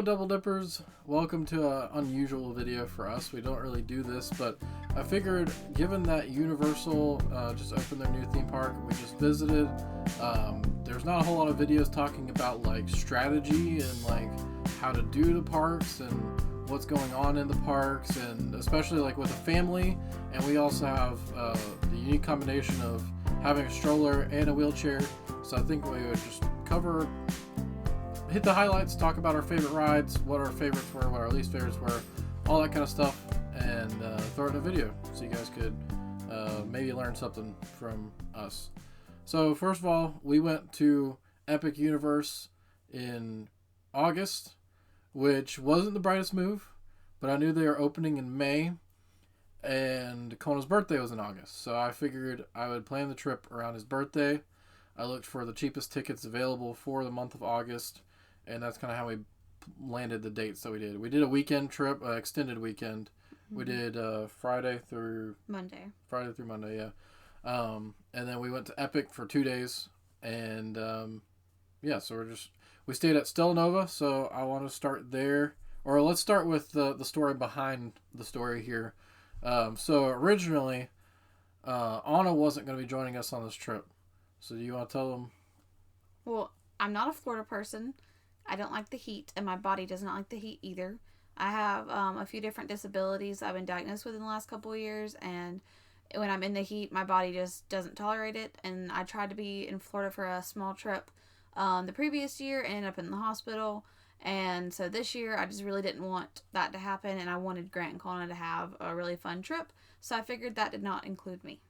Double Dippers, welcome to an unusual video for us. We don't really do this, but I figured given that Universal just opened their new theme park we just visited, there's not a whole lot of videos talking about like strategy and like how to do the parks and what's going on in the parks, and especially like with a family. And we also have the unique combination of having a stroller and a wheelchair, so I think we would just hit the highlights, talk about our favorite rides, what our favorites were, what our least favorites were, all that kind of stuff, and throw it in a video so you guys could maybe learn something from us. So first of all, we went to Epic Universe in August, which wasn't the brightest move, but I knew they were opening in May, and Kona's birthday was in August, so I figured I would plan the trip around his birthday. I looked for the cheapest tickets available for the month of August, and that's kind of how we landed the dates that we did. We did a weekend trip, extended weekend. Mm-hmm. We did Friday through Monday, yeah. And then we went to Epic for 2 days, and so we stayed at Stella Nova, so I want to start there. Or let's start with the story behind the story here. So originally, Anna wasn't going to be joining us on this trip. So do you want to tell them? Well, I'm not a Florida person. I don't like the heat, and my body does not like the heat either. I have a few different disabilities I've been diagnosed with in the last couple of years, and when I'm in the heat, my body just doesn't tolerate it. And I tried to be in Florida for a small trip the previous year and ended up in the hospital. And so this year, I just really didn't want that to happen, and I wanted Grant and Kona to have a really fun trip. So I figured that did not include me.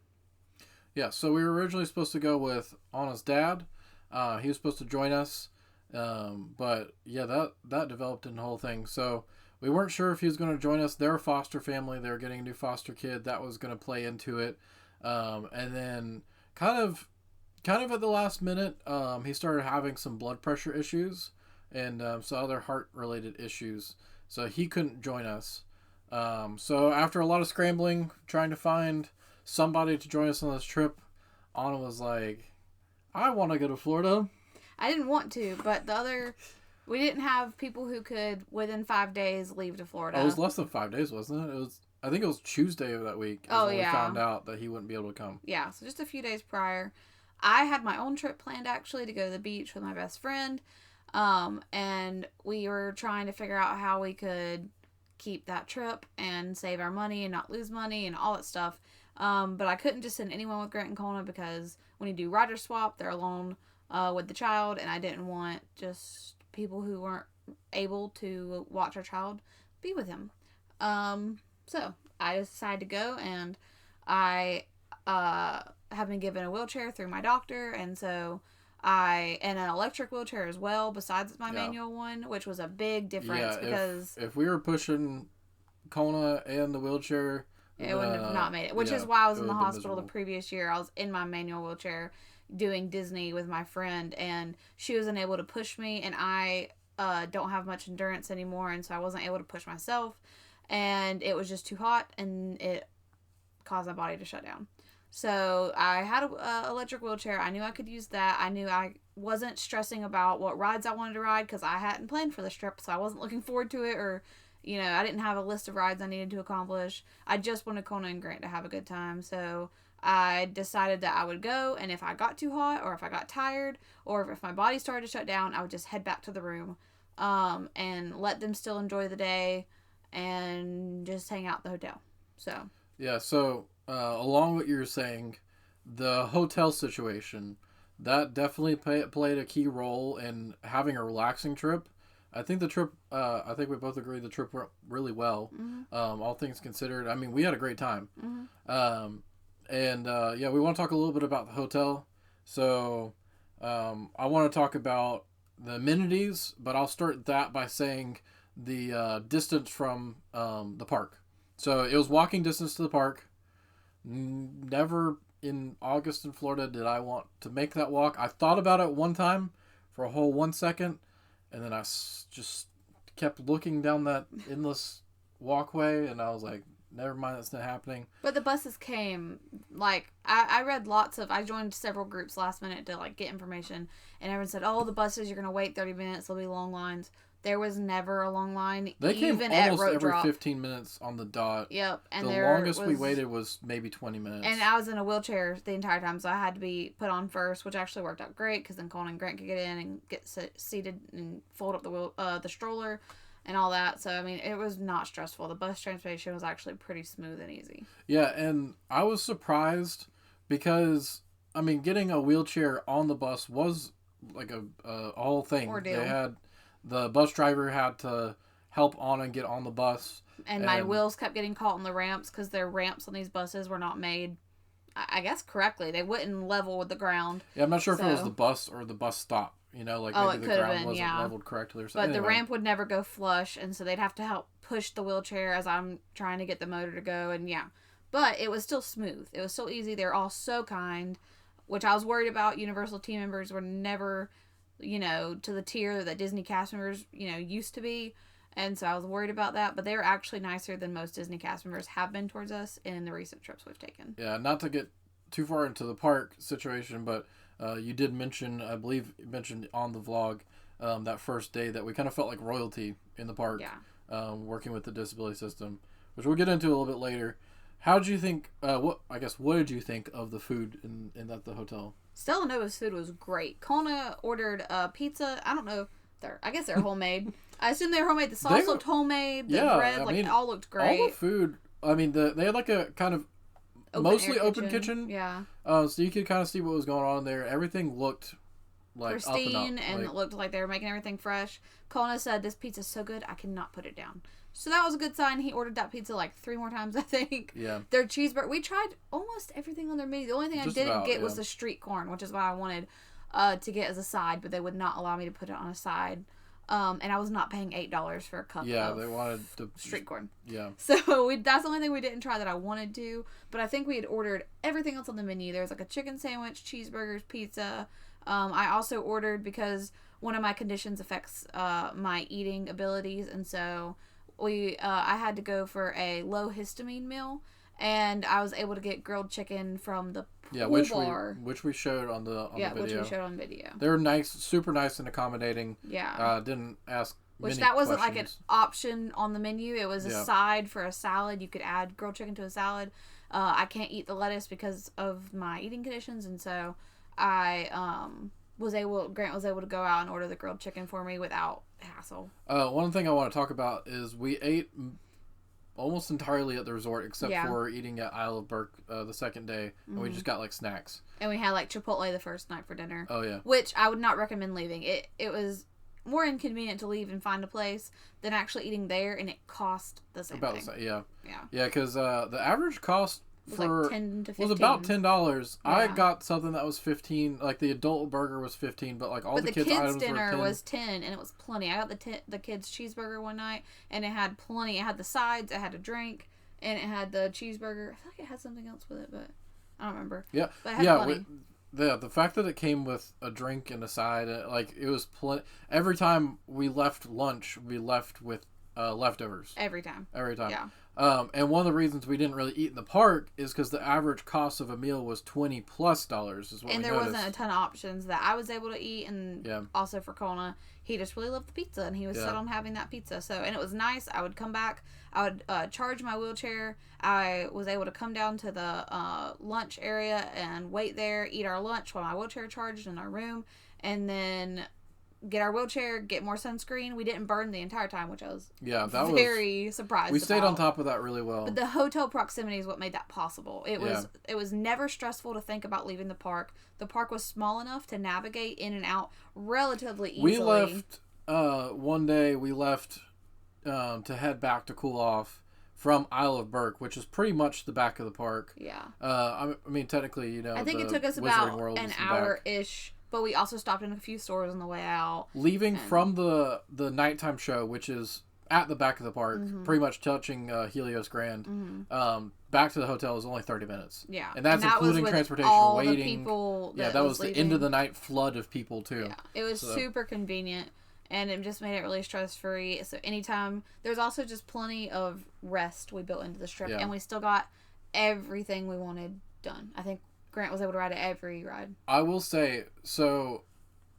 Yeah, so we were originally supposed to go with Anna's dad. He was supposed to join us. But yeah, that developed in the whole thing. So we weren't sure if he was going to join us. They're a foster family. They're getting a new foster kid. That was going to play into it. And then kind of at the last minute, he started having some blood pressure issues and some other heart related issues. So he couldn't join us. So after a lot of scrambling, trying to find somebody to join us on this trip, Anna was like, I want to go to Florida. I didn't want to, but we didn't have people who could, within 5 days, leave to Florida. Oh, it was less than 5 days, wasn't it? I think it was Tuesday of that week. When we found out that he wouldn't be able to come. Yeah, so just a few days prior. I had my own trip planned, actually, to go to the beach with my best friend. And we were trying to figure out how we could keep that trip and save our money and not lose money and all that stuff. But I couldn't just send anyone with Grant and Kona because when you do rider swap, they're alone with the child, and I didn't want just people who weren't able to watch our child be with him. So I just decided to go, and I have been given a wheelchair through my doctor, and and an electric wheelchair as well, besides my manual one, which was a big difference because if we were pushing Kona and the wheelchair, it would have not made it, which is why I was in the hospital the previous year. I was in my manual wheelchair doing Disney with my friend, and she was unable to push me, and I don't have much endurance anymore, and so I wasn't able to push myself, and it was just too hot, and it caused my body to shut down. So I had an electric wheelchair. I knew I could use that. I knew I wasn't stressing about what rides I wanted to ride because I hadn't planned for this trip, so I wasn't looking forward to it, or I didn't have a list of rides I needed to accomplish. I just wanted Kona and Grant to have a good time, so I decided that I would go, and if I got too hot, or if I got tired, or if my body started to shut down, I would just head back to the room, and let them still enjoy the day, and just hang out at the hotel. So yeah, so along what you were saying, the hotel situation, that definitely played a key role in having a relaxing trip. I think the trip, I think we both agree the trip went really well. Mm-hmm. All things considered. I mean, we had a great time. Mm-hmm. We want to talk a little bit about the hotel. So I want to talk about the amenities, but I'll start that by saying the distance from the park. So it was walking distance to the park. Never in August in Florida did I want to make that walk. I thought about it one time for a whole 1 second, and then I just kept looking down that endless walkway, and I was like, never mind, that's not happening. But the buses came, like, I joined several groups last minute to, like, get information, and everyone said, oh, the buses, you're going to wait 30 minutes, there'll be long lines. There was never a long line. They came even almost at rope every drop. 15 minutes on the dot. Yep. And the longest we waited was maybe 20 minutes. And I was in a wheelchair the entire time, so I had to be put on first, which actually worked out great because then Colin and Grant could get in and get seated and fold up the stroller and all that. So, I mean, it was not stressful. The bus transportation was actually pretty smooth and easy. Yeah, and I was surprised because, I mean, getting a wheelchair on the bus was like a whole thing. Ordeal. The bus driver had to help Anna get on the bus. And my wheels kept getting caught on the ramps because their ramps on these buses were not made, I guess, correctly. They wouldn't level with the ground. Yeah, I'm not sure if it was the bus or the bus stop. You know, like maybe the ground wasn't leveled correctly or something. But the ramp would never go flush, and so they'd have to help push the wheelchair as I'm trying to get the motor to go, and yeah. But it was still smooth. It was still easy. They're all so kind, which I was worried about. Universal team members were never, to the tier that Disney cast members, used to be. And so I was worried about that, but they were actually nicer than most Disney cast members have been towards us in the recent trips we've taken. Yeah, not to get too far into the park situation, but you did mention, I believe you mentioned on the vlog, that first day that we kind of felt like royalty in the park, working with the disability system, which we'll get into a little bit later. How did you think, what did you think of the food in at the hotel? Stella Nova's food was great. Kona ordered pizza. I don't know. I guess they're homemade. I assume they're homemade. The sauce looked homemade. The bread, it all looked great. All the food, I mean, they had like a kind of mostly open kitchen. Yeah. So you could kind of see what was going on there. Everything looked like pristine up and up. And it looked like they were making everything fresh. Kona said, "This pizza's so good, I cannot put it down." So that was a good sign. He ordered that pizza like 3 more times, I think. Yeah. Their cheeseburger. We tried almost everything on their menu. The only thing I didn't get was the street corn, which is what I wanted to get as a side, but they would not allow me to put it on a side. And I was not paying $8 for a cup of they wanted to street corn. Yeah. So that's the only thing we didn't try that I wanted to. But I think we had ordered everything else on the menu. There was like a chicken sandwich, cheeseburgers, pizza. I also ordered because one of my conditions affects my eating abilities, and so I had to go for a low histamine meal, and I was able to get grilled chicken from the pool bar. Which we showed on the video. Which we showed on video. They were nice, super nice and accommodating. Yeah. Didn't ask Which that wasn't like an option on the menu. It was a side for a salad. You could add grilled chicken to a salad. I can't eat the lettuce because of my eating conditions, and so Grant was able to go out and order the grilled chicken for me without hassle. One thing I want to talk about is we ate almost entirely at the resort except for eating at Isle of Berk the second day, and we just got like snacks. And we had like Chipotle the first night for dinner. Oh yeah. Which I would not recommend leaving. It was more inconvenient to leave and find a place than actually eating there, and it cost the same thing. Yeah. Yeah. Yeah, because the average cost was like 10 to 15. Was about $10. Yeah. I got something that was $15. Like the adult burger was $15, but like all the kids' items dinner were $10. Was $10, and it was plenty. I got the kids' cheeseburger one night, and it had plenty. It had the sides, it had a drink, and it had the cheeseburger. I feel like it had something else with it, but I don't remember. Yeah, but it had plenty. The fact that it came with a drink and a side, like it was plenty. Every time we left lunch, we left with leftovers. Every time. Yeah. And one of the reasons we didn't really eat in the park is because the average cost of a meal was $20+ is what and we there noticed. Wasn't a ton of options that I was able to eat, and also for Kona, he just really loved the pizza, and he was set on having that pizza. So, and it was nice. I would come back, I would charge my wheelchair. I was able to come down to the lunch area and wait there, eat our lunch while my wheelchair charged in our room, and then get our wheelchair, get more sunscreen. We didn't burn the entire time, which I was very surprised. We stayed on top of that really well. But the hotel proximity is what made that possible. It was never stressful to think about leaving the park. The park was small enough to navigate in and out relatively easily. We left one day. We left to head back to cool off from Isle of Berk, which is pretty much the back of the park. Yeah. I mean, technically, I think it took us about an hour-ish. But we also stopped in a few stores on the way out. Leaving from the nighttime show, which is at the back of the park, pretty much touching Helios Grand, back to the hotel is only 30 minutes. Yeah. And that's including transportation, all waiting. The people that was the end of the night flood of people, too. Yeah. It was super convenient, and it just made it really stress-free. So anytime, there's also just plenty of rest we built into the trip, and we still got everything we wanted done. I think Grant was able to ride every ride. I will say, so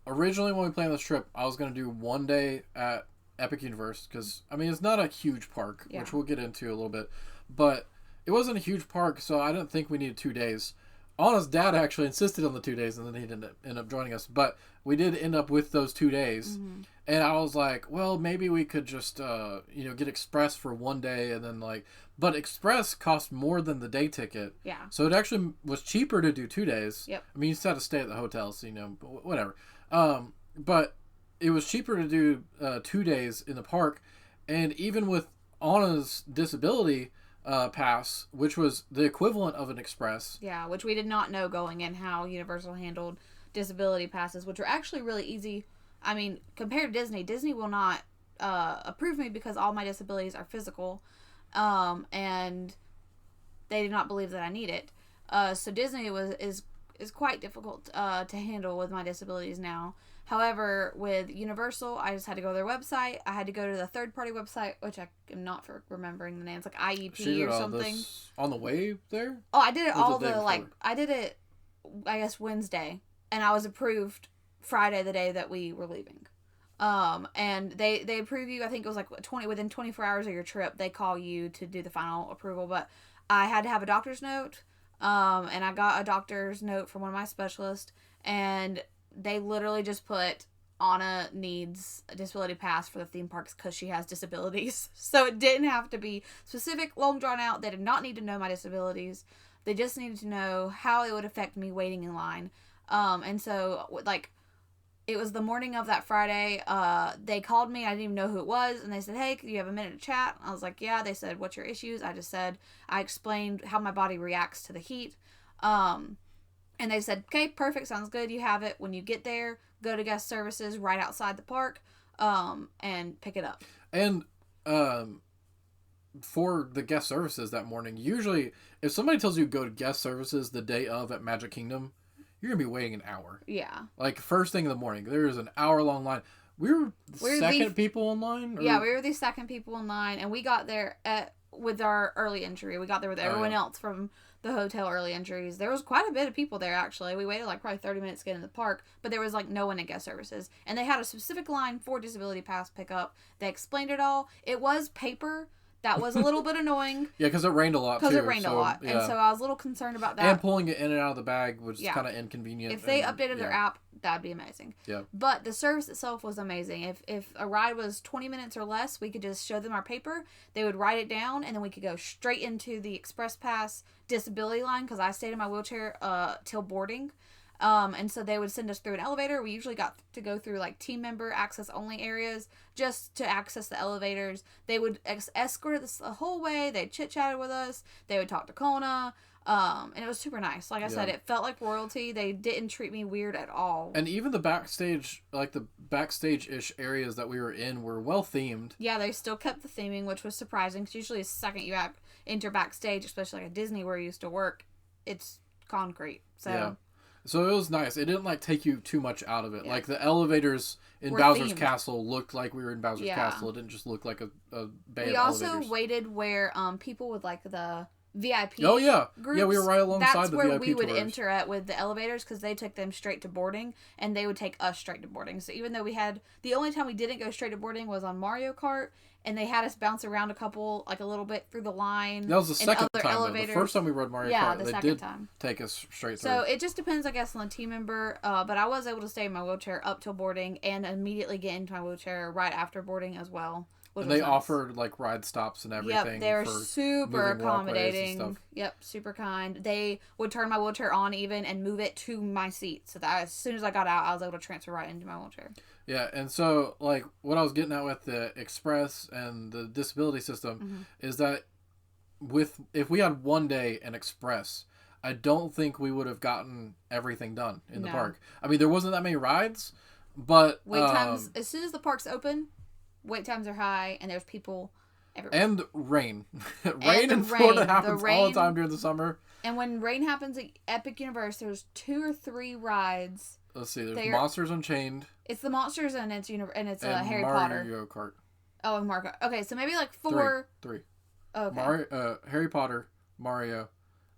originally when we planned this trip, I was going to do one day at Epic Universe, because I mean it's not a huge park, Yeah. which we'll get into a little bit, but it wasn't a huge park, so I didn't think we needed 2 days. Anna's dad actually insisted on the 2 days, and then he didn't end up joining us. But we did end up with those 2 days, and I was like, well, maybe we could just get Express for 1 day, and then but Express cost more than the day ticket. Yeah. So it actually was cheaper to do 2 days. Yep. I mean, you still had to stay at the hotel, so whatever. But it was cheaper to do 2 days in the park, and even with Anna's disability pass, which was the equivalent of an Express. Yeah, which we did not know going in how Universal handled disability passes, which are actually really easy. I mean, compared to Disney will not approve me because all my disabilities are physical, and they do not believe that I need it. So Disney is quite difficult to handle with my disabilities now. However, with Universal, I just had to go to their website. I had to go to the third-party website, which I am not for remembering the name. It's like IEP or something. On the way there? Oh, I did it I did it, I guess, Wednesday. And I was approved Friday, the day that we were leaving. And they approve you, I think it was like within 24 hours of your trip, they call you to do the final approval. But I had to have a doctor's note, and I got a doctor's note from one of my specialists, and they literally just put Anna needs a disability pass for the theme parks because she has disabilities. So it didn't have to be specific, long drawn out. They did not need to know my disabilities. They just needed to know how it would affect me waiting in line. And so it was the morning of that Friday. They called me. I didn't even know who it was. And they said, hey, do you have a minute to chat? I was like, yeah. They said, what's your issues? I explained how my body reacts to the heat. And they said, okay, perfect, sounds good, you have it. When you get there, go to guest services right outside the park, and pick it up. And for the guest services that morning, usually if somebody tells you to go to guest services the day of at Magic Kingdom, you're going to be waiting an hour. Yeah. First thing in the morning, there is an hour-long line. We're second people in line? Or? Yeah, we were the second people in line, and we got there with our early entry. We got there with everyone else from the hotel early entries. There was quite a bit of people there, actually. We waited probably 30 minutes to get into the park, but there was no one at guest services. And they had a specific line for disability pass pickup. They explained it all. It was paper. That was a little bit annoying. Yeah, because it rained a lot, too. Because it rained a lot. Yeah. And so I was a little concerned about that. And pulling it in and out of the bag was kind of inconvenient. If they updated their app, that'd be amazing. Yeah. But the service itself was amazing. If a ride was 20 minutes or less, we could just show them our paper. They would write it down, and then we could go straight into the Express Pass disability line, because I stayed in my wheelchair till boarding. And so they would send us through an elevator. We usually got to go through team member access only areas just to access the elevators. They would escort us the whole way. They chit-chatted with us. They would talk to Kona. And it was super nice. Like I said, it felt like royalty. They didn't treat me weird at all. And even the backstage, the backstage-ish areas that we were in were well themed. Yeah, they still kept the theming, which was surprising, because usually the second you enter backstage, especially at Disney where you used to work, it's concrete. So yeah. So it was nice. It didn't take you too much out of it. Yeah. The elevators in Bowser's Castle looked like we were in Bowser's Castle. It didn't just look like a bay of elevators. We also waited where people with the VIP groups. Yeah, we were right alongside That's the VIP where we would tours. enter at with the elevators, because they took them straight to boarding, and they would take us straight to boarding. So even though the only time we didn't go straight to boarding was on Mario Kart, and they had us bounce around a little bit through the line. That was the second time. The first time we rode Mario Kart, they did take us straight through. So it just depends, I guess, on the team member. But I was able to stay in my wheelchair up till boarding, and immediately get into my wheelchair right after boarding as well. And they offered ride stops and everything. Yep, they were super accommodating. Yep, super kind. They would turn my wheelchair on even and move it to my seat, so that as soon as I got out, I was able to transfer right into my wheelchair. Yeah, and so what I was getting at with the Express and the disability system is that if we had 1 day in Express, I don't think we would have gotten everything done in the park. I mean, there wasn't that many rides, but wait times as soon as the park's open. Wait times are high, and there's people everywhere. And rain. Rain in Florida happens all the time during the summer. And when rain happens at Epic Universe, there's 2 or 3 rides. Let's see. There's Monsters Unchained. It's the Monsters, and it's Harry Mario Potter. Mario Kart. Oh, and Mario. Okay, so maybe 4. Three. Okay. Harry Potter, Mario,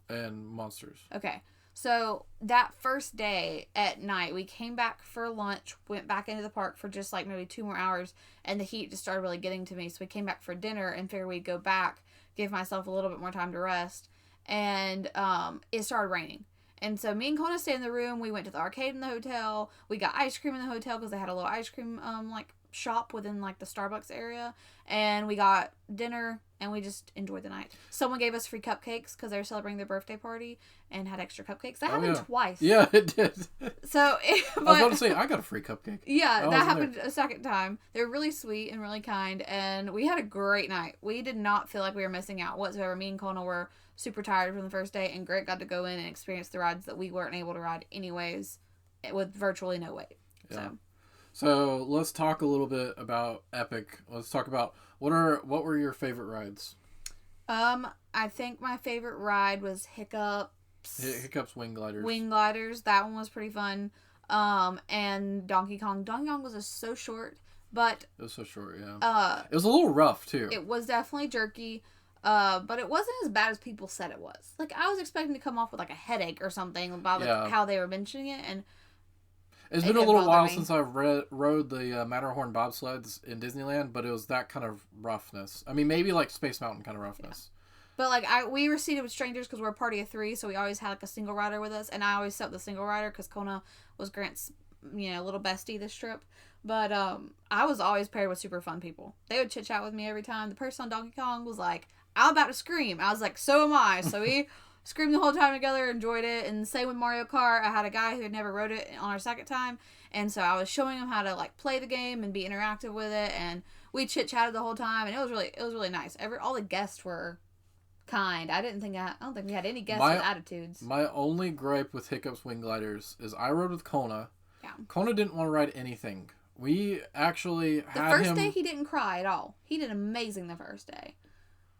and Monsters. Okay. So that first day at night, we came back for lunch, went back into the park for just like maybe 2 more hours, and the heat just started really getting to me. So we came back for dinner and figured we'd go back, give myself a little bit more time to rest, and it started raining. And so me and Kona stayed in the room. We went to the arcade in the hotel. We got ice cream in the hotel because they had a little ice cream like shop within like the Starbucks area. And we got dinner and we just enjoyed the night. Someone gave us free cupcakes because they were celebrating their birthday party and had extra cupcakes. That happened twice. Yeah, it did. So I was about to say, I got a free cupcake. Yeah, that happened a second time. They were really sweet and really kind, and we had a great night. We did not feel like we were missing out whatsoever. Me and Kona were super tired from the first day, and Greg got to go in and experience the rides that we weren't able to ride anyways with virtually no wait. Yeah. So let's talk a little bit about Epic. Let's talk about what were your favorite rides? I think my favorite ride was Hiccup's Wing Gliders. Wing Gliders. That one was pretty fun. And Donkey Kong. Donkey Kong was just so short, but it was so short. Yeah. It was a little rough too. It was definitely jerky. But it wasn't as bad as people said it was. Like, I was expecting to come off with, like, a headache or something about how they were mentioning it, and it's been a little while since I've rode the Matterhorn bobsleds in Disneyland, but it was that kind of roughness. I mean, maybe, like, Space Mountain kind of roughness. Yeah. But, like, we were seated with strangers because we're a party of 3, so we always had, like, a single rider with us, and I always sat with the single rider because Kona was Grant's, little bestie this trip. But I was always paired with super fun people. They would chit-chat with me every time. The person on Donkey Kong was like, I'm about to scream. I was like, so am I. So we screamed the whole time together, enjoyed it. And same with Mario Kart. I had a guy who had never rode it on our second time. And so I was showing him how to like play the game and be interactive with it. And we chit-chatted the whole time. And it was really nice. All the guests were kind. I don't think we had any guests with attitudes. My only gripe with Hiccup's Wing Gliders is I rode with Kona. Yeah. Kona didn't want to ride anything. We actually had the first day he didn't cry at all. He did amazing the first day.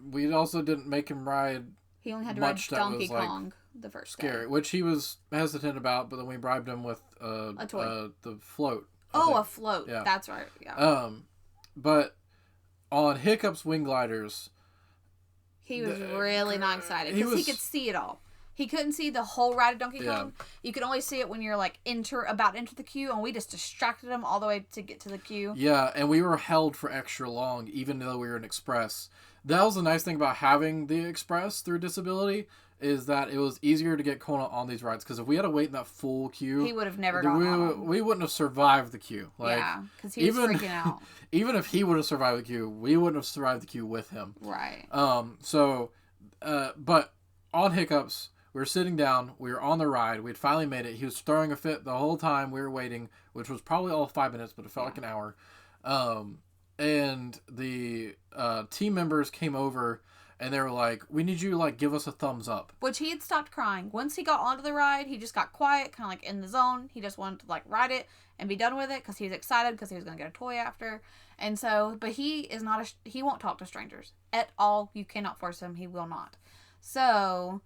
We also didn't make him ride. He only had to ride Donkey Kong the first scary, day. Which he was hesitant about, but then we bribed him with a toy. The float. A float. Yeah. That's right. Yeah. But on Hiccup's Wing Gliders, he was really not excited because he could see it all. He couldn't see the whole ride of Donkey Kong. You could only see it when you're like about to enter the queue, and we just distracted him all the way to get to the queue. Yeah, and we were held for extra long, even though we were an express. That was the nice thing about having the express through disability, is that it was easier to get Kona on these rides, because if we had to wait in that full queue, he would have never gotten on. We wouldn't have survived the queue. Because he was freaking out. Even if he would have survived the queue, we wouldn't have survived the queue with him. Right. But on Hiccups, we were sitting down, we were on the ride, we had finally made it. He was throwing a fit the whole time we were waiting, which was probably all 5 minutes, but it felt like an hour. And the team members came over, and they were like, we need you to, like, give us a thumbs up. Which he had stopped crying. Once he got onto the ride, he just got quiet, kind of like in the zone. He just wanted to, like, ride it and be done with it because he was excited because he was going to get a toy after. And so, but he is not he won't talk to strangers at all. You cannot force him. He will not. So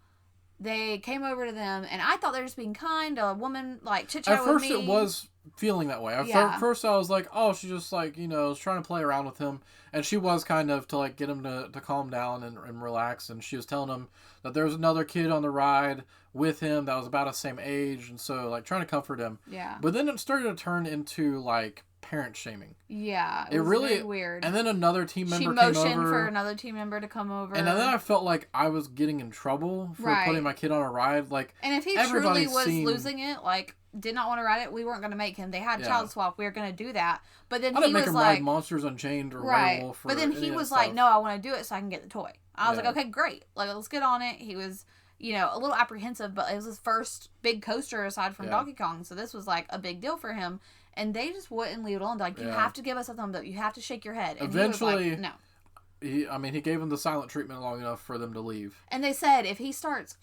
they came over to them, and I thought they were just being kind. A woman, like, chit-chatted with me. At first, it was feeling that way. At first, I was like, oh, she just, like, was trying to play around with him. And she was kind of to, like, get him to calm down and relax. And she was telling him that there was another kid on the ride with him that was about the same age. And so, like, trying to comfort him. Yeah. But then it started to turn into, like, parent shaming. Yeah, it was really weird. And then another team member came over. She motioned for another team member to come over. And then I felt like I was getting in trouble for putting my kid on a ride. Like, and if he truly was losing it, like, did not want to ride it, we weren't going to make him. They had child swap. We were going to do that. But then he was like, ride Monsters Unchained or Werewolf. But then he was like, no, I want to do it so I can get the toy. I was like, okay, great. Like, let's get on it. He was, a little apprehensive, but it was his first big coaster aside from Donkey Kong. So this was like a big deal for him. And they just wouldn't leave it alone. They're like, you have to give us a thumbs up. You have to shake your head. And eventually, he was like, no. He gave him the silent treatment long enough for them to leave. And they said if he started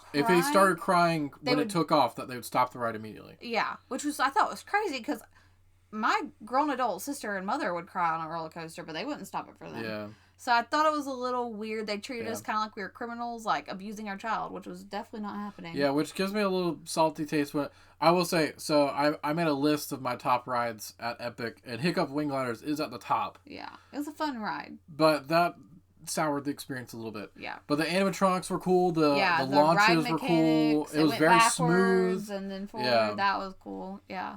crying when it took off, that they would stop the ride immediately. Yeah, which I thought was crazy because my grown adult sister and mother would cry on a roller coaster, but they wouldn't stop it for them. Yeah. So I thought it was a little weird. They treated us kind of like we were criminals, like abusing our child, which was definitely not happening. Yeah, which gives me a little salty taste. But I will say, so I made a list of my top rides at Epic, and Hiccup Wing Gliders is at the top. Yeah, it was a fun ride. But soured the experience a little bit. Yeah. But the animatronics were cool. The launches were cool. It was very smooth. And then forward. Yeah. That was cool. Yeah.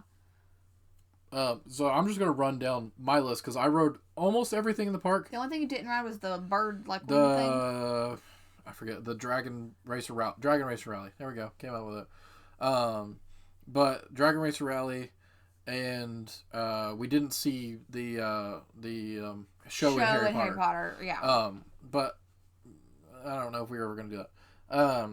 So I'm just gonna run down my list because I rode almost everything in the park. The only thing you didn't ride was the bird thing. I forget the Dragon Racer Rally. There we go. Came out with it. But Dragon Racer Rally, and we didn't see the show in Harry Potter. Yeah. But I don't know if we were ever gonna do that.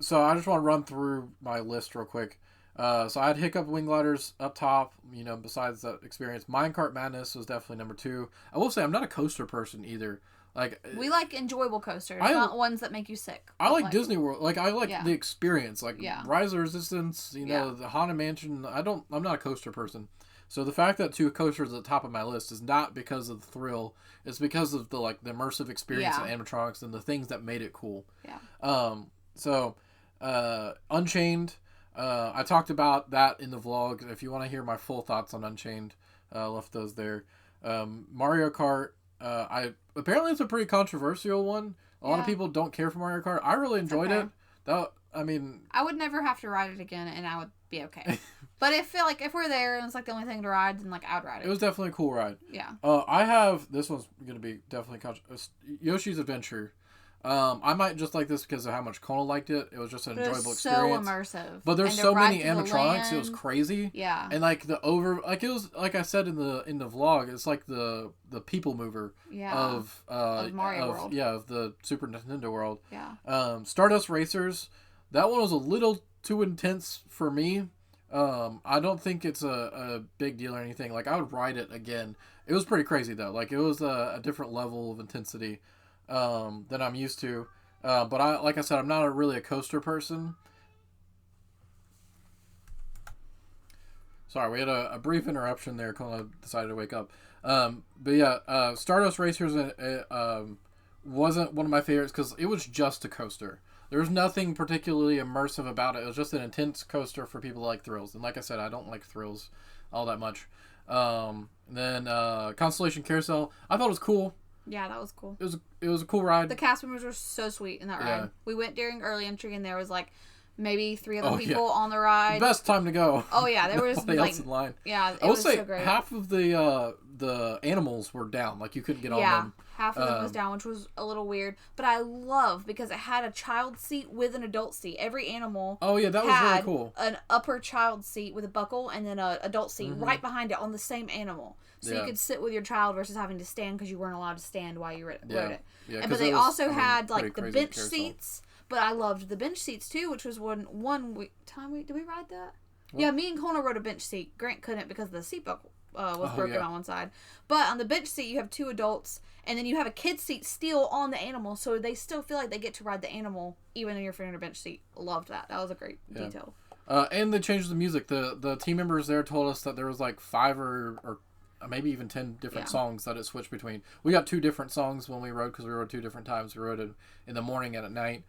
So I just want to run through my list real quick. So I had Hiccup Wing Gliders up top, besides that experience. Minecart Madness was definitely number 2. I will say I'm not a coaster person either. Like, we like enjoyable coasters, not ones that make you sick. I like Disney World. Like, I like the experience. Like, Rise of Resistance, the Haunted Mansion. I'm not a coaster person. So the fact that 2 coasters at the top of my list is not because of the thrill. It's because of the immersive experience of animatronics and the things that made it cool. Yeah. So, Unchained... I talked about that in the vlog. If you want to hear my full thoughts on Unchained, left those there. Mario Kart, apparently it's a pretty controversial one. A lot of people don't care for Mario Kart. I really enjoyed it. I would never have to ride it again, and I would be okay. But if we're there and it's the only thing to ride, then I would ride it. It was definitely a cool ride. Yeah. I have this one's gonna be definitely Yoshi's Adventure. I might just like this because of how much Kona liked it. It was just an enjoyable experience. So immersive. But there's so many animatronics. It was crazy. Yeah. And it was like I said in the vlog. It's like the people mover. Yeah. Of Mario World. Yeah, of the Super Nintendo World. Yeah. Stardust Racers. That one was a little too intense for me. I don't think it's a big deal or anything. I would ride it again. It was pretty crazy though. It was a different level of intensity. Than I'm used to. But like I said, I'm not really a coaster person. Sorry, we had a brief interruption there. Kona decided to wake up. But yeah, Stardust Racers wasn't one of my favorites because it was just a coaster. There was nothing particularly immersive about it. It was just an intense coaster for people who like thrills. And like I said, I don't like thrills all that much. Then Constellation Carousel, I thought it was cool. Yeah, that was cool. It was a cool ride. The cast members were so sweet in that ride. We went during early entry, and there was maybe 3 other people on the ride. Best time to go. Oh yeah, there was else in line. Yeah, it was so great. Half of the animals were down. You couldn't get on them. Half of them was down, which was a little weird. But I love because it had a child seat with an adult seat. Every animal. Oh yeah, that was really cool. An upper child seat with a buckle, and then an adult seat right behind it on the same animal. So you could sit with your child versus having to stand because you weren't allowed to stand while you rode it. Yeah, but they also had the bench seats. But I loved the bench seats too, which was did we ride that? What? Yeah, me and Kona rode a bench seat. Grant couldn't because the seat buckle was broken on one side. But on the bench seat, you have 2 adults, and then you have a kid's seat still on the animal, so they still feel like they get to ride the animal even if you're in a bench seat. Loved that. That was a great detail. And they changed the music. The team members there told us that there was 5 or maybe even 10 different songs that it switched between. We got 2 different songs when we rode because we rode 2 different times. We rode it in the morning and at night.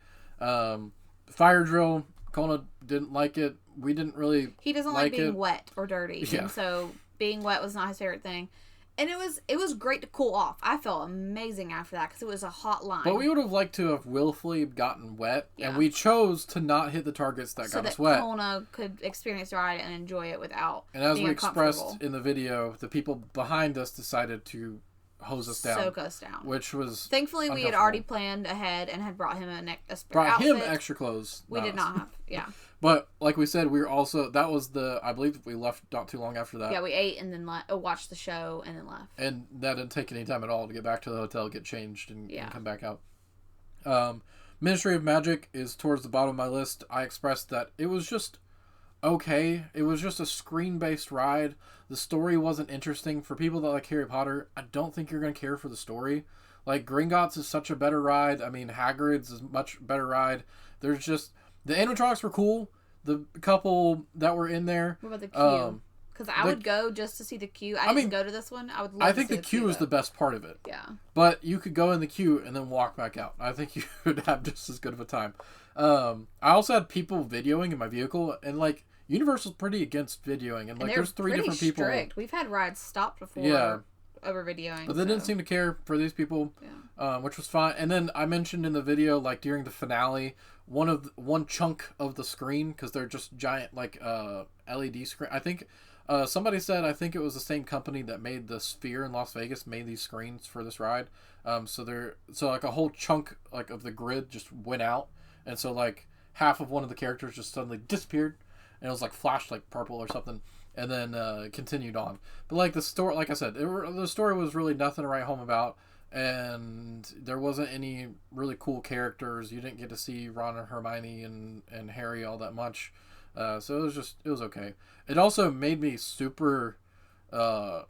Fire Drill, Kona didn't like it. We didn't really. He doesn't like being wet or dirty, and so being wet was not his favorite thing. And it was great to cool off. I felt amazing after that because it was a hot line. But we would have liked to have willfully gotten wet, and we chose to not hit the targets that got us wet. So that Kona could experience the ride and enjoy it without. And as we expressed in the video, the people behind us decided to hose us down, soak us down, which was thankfully we had already planned ahead and had brought him him extra clothes. We did not have, But like we said, we were also I believe we left not too long after that. Yeah, we ate and then watched the show and then left. And that didn't take any time at all to get back to the hotel, get changed, and come back out. Ministry of Magic is towards the bottom of my list. I expressed that it was just okay. It was just a screen-based ride. The story wasn't interesting. For people that like Harry Potter, I don't think you're going to care for the story. Gringotts is such a better ride. I mean, Hagrid's is a much better ride. There's just... The animatronics were cool. The couple that were in there... What about the queue? Because I would go just to see the queue. I didn't go to this one. I would love I think the queue is the best part of it. Yeah. But you could go in the queue and then walk back out. I think you would have just as good of a time. I also had people videoing in my vehicle, and Universal's pretty against videoing, and there's 3 different people. Strict. We've had rides stopped before. Yeah, over videoing. But they didn't seem to care for these people, which was fine. And then I mentioned in the video, like during the finale, one chunk of the screen, because they're just giant like LED screen. I think somebody said, I think it was the same company that made the Sphere in Las Vegas made these screens for this ride. So like a whole chunk like of the grid just went out, and so like half of one of the characters just suddenly disappeared, and it was like flashed like purple or something, and then continued on. But like the story, like I said, the story was really nothing to write home about, and there wasn't any really cool characters. You didn't get to see Ron and Hermione and Harry all that much. So it was okay. It also made me super, I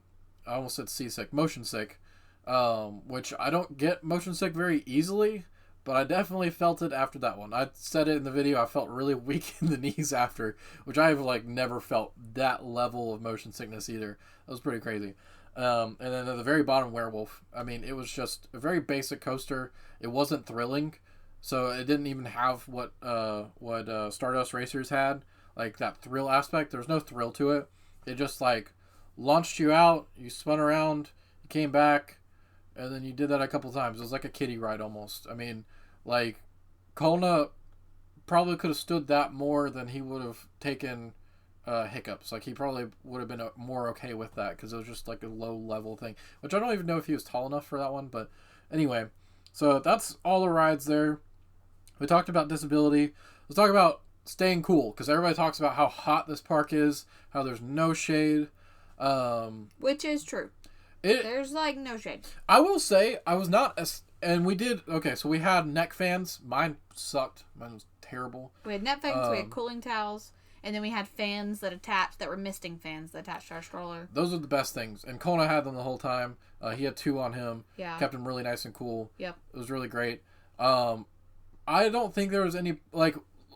almost said seasick, motion sick, which I don't get motion sick very easily, but I definitely felt it after that one. I said it in the video, I felt really weak in the knees after, which I've like never felt that level of motion sickness either. That was pretty crazy. And then at the very bottom, Werewolf. I mean, it was just a very basic coaster. It wasn't thrilling, so it didn't even have what Stardust Racers had, like that thrill aspect. There was no thrill to it. It just like launched you out, you spun around, you came back, and then you did that a couple times. It was like a kiddie ride almost. I mean, like Kona probably could have stood that more than he would have taken hiccups. Like he probably would have been more okay with that, because it was just like a low level thing, which I don't even know if he was tall enough for that one. But anyway, so that's all the rides there. We talked about disability. Let's talk about staying cool, because everybody talks about how hot this park is, how there's no shade, which is true. There's like no shade. I will say I was not as, and we did okay. So we had neck fans. Mine sucked. Mine was terrible. We had neck fans. We had cooling towels, and then we had fans that were misting fans that attached to our stroller. Those are the best things. And Kona had them the whole time. He had 2 on him. Yeah. Kept him really nice and cool. Yep. It was really great. I don't think there was any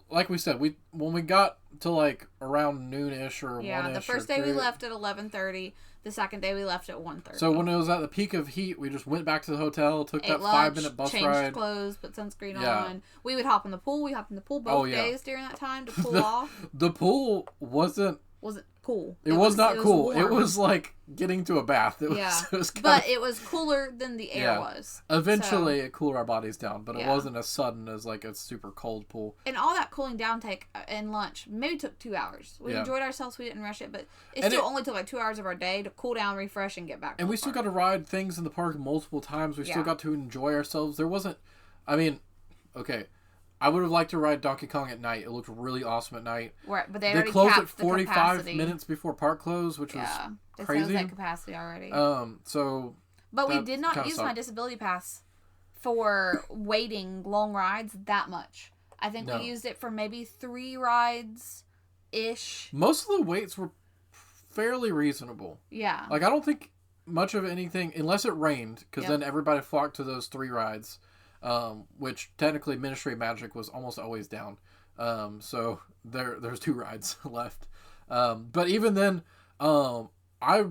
like we said, when we got to like around noonish or 1ish. The first day we left at 11:30. The second day we left at 1:30. So when it was at the peak of heat, we just went back to the hotel, took that lunch, 5-minute bus changed ride, clothes, put sunscreen on. We would hop in the pool. We hopped in the pool both days during that time to cool off. The pool wasn't cool. It was not cool. It was like getting to a bath. It was it was cooler than the air was. Eventually, it cooled our bodies down, but it wasn't as sudden as like a super cold pool. And all that cooling down and lunch maybe took 2 hours. We enjoyed ourselves. We didn't rush it, but it only took like 2 hours of our day to cool down, refresh, and get back. And we still got to ride things in the park multiple times. We still got to enjoy ourselves. There wasn't. I mean, okay. I would have liked to ride Donkey Kong at night. It looked really awesome at night. Right, but they closed at 45 minutes before park close, which was crazy. That capacity already. But we did not use my disability pass for waiting long rides that much. I think we used it for maybe 3 rides ish. Most of the waits were fairly reasonable. Yeah. Like I don't think much of anything, unless it rained, because then everybody flocked to those 3 rides. Which technically Ministry of Magic was almost always down. So there's 2 rides left. But even then, I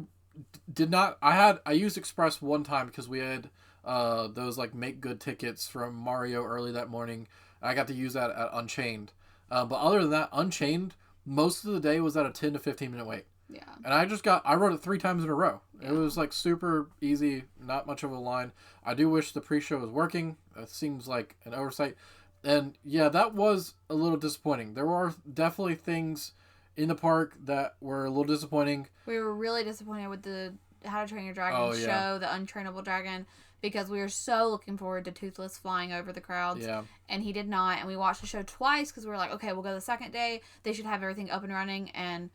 used Express one time because we had those like make good tickets from Mario early that morning. I got to use that at Unchained. But other than that, Unchained, most of the day was at a 10 to 15 minute wait. Yeah. And I rode it 3 times in a row. Yeah. It was like super easy, not much of a line. I do wish the pre-show was working. It seems like an oversight. And yeah, that was a little disappointing. There were definitely things in the park that were a little disappointing. We were really disappointed with the How to Train Your Dragon show, the Untrainable Dragon, because we were so looking forward to Toothless flying over the crowds. Yeah. And he did not. And we watched the show twice because we were like, okay, we'll go the second day. They should have everything up and running. And